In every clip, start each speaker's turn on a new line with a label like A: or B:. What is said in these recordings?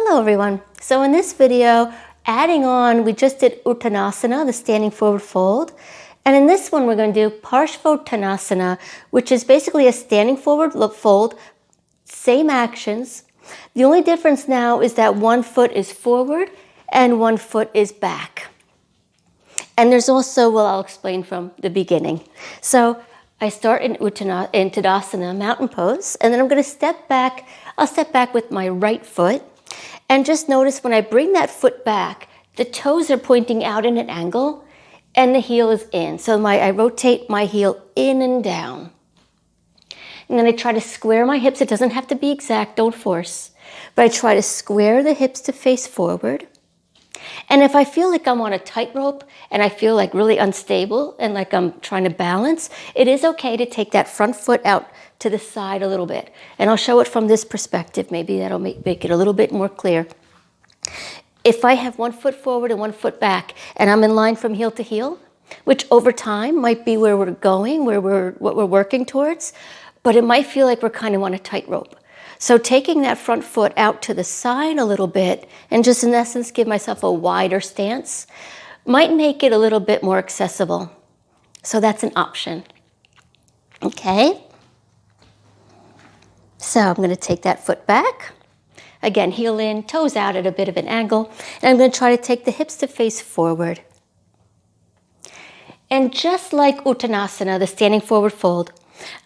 A: Hello everyone. So in this video, adding on, we just did Uttanasana, the standing forward fold. And in this one, we're going to do Parsvottanasana, which is basically a standing forward fold, same actions. The only difference now is that one foot is forward and one foot is back. And there's also, well, I'll explain from the beginning. So I start in Tadasana, mountain pose, and then I'm going to step back. I'll step back with my right foot. And just notice when I bring that foot back, the toes are pointing out in an angle and the heel is in. So I rotate my heel in and down. And then I try to square my hips. It doesn't have to be exact, don't force. But I try to square the hips to face forward. And if I feel like I'm on a tightrope and I feel like really unstable and like I'm trying to balance, it is okay to take that front foot out to the side a little bit. And I'll show it from this perspective. Maybe that'll make it a little bit more clear. If I have one foot forward and one foot back and I'm in line from heel to heel, which over time might be where we're going, what we're working towards, but it might feel like we're kind of on a tightrope. So taking that front foot out to the side a little bit and just in essence give myself a wider stance might make it a little bit more accessible. So that's an option. Okay. So I'm going to take that foot back. Again, heel in, toes out at a bit of an angle. And I'm going to try to take the hips to face forward. And just like Uttanasana, the standing forward fold,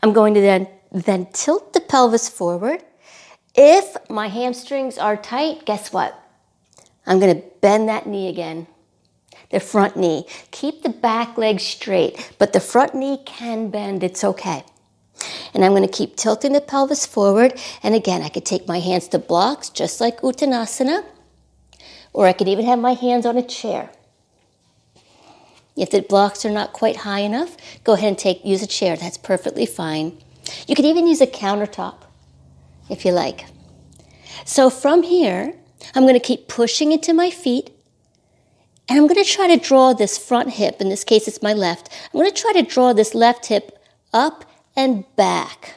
A: I'm going to then tilt the pelvis forward. If my hamstrings are tight, guess what? I'm going to bend that knee again, the front knee. Keep the back leg straight, but the front knee can bend, it's okay. And I'm going to keep tilting the pelvis forward. And again, I could take my hands to blocks, just like Uttanasana, or I could even have my hands on a chair. If the blocks are not quite high enough, go ahead and use a chair. That's perfectly fine. You could even use a countertop if you like. So from here, I'm going to keep pushing into my feet. And I'm going to try to draw this front hip. In this case, it's my left. I'm going to try to draw this left hip up and back.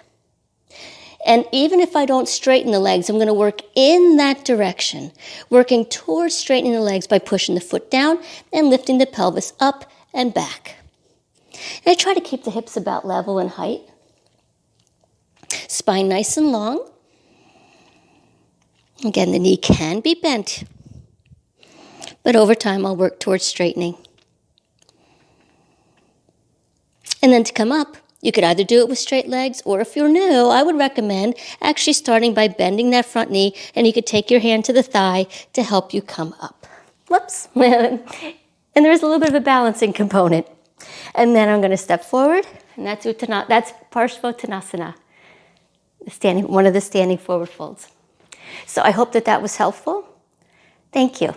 A: And even if I don't straighten the legs, I'm going to work in that direction, working towards straightening the legs by pushing the foot down and lifting the pelvis up and back. And I try to keep the hips about level in height. Spine nice and long. Again, the knee can be bent, but over time I'll work towards straightening. And then to come up, you could either do it with straight legs, or if you're new, I would recommend actually starting by bending that front knee, and you could take your hand to the thigh to help you come up. Whoops. And there's a little bit of a balancing component. And then I'm going to step forward, and that's Parsvottanasana, one of the standing forward folds. So I hope that was helpful. Thank you.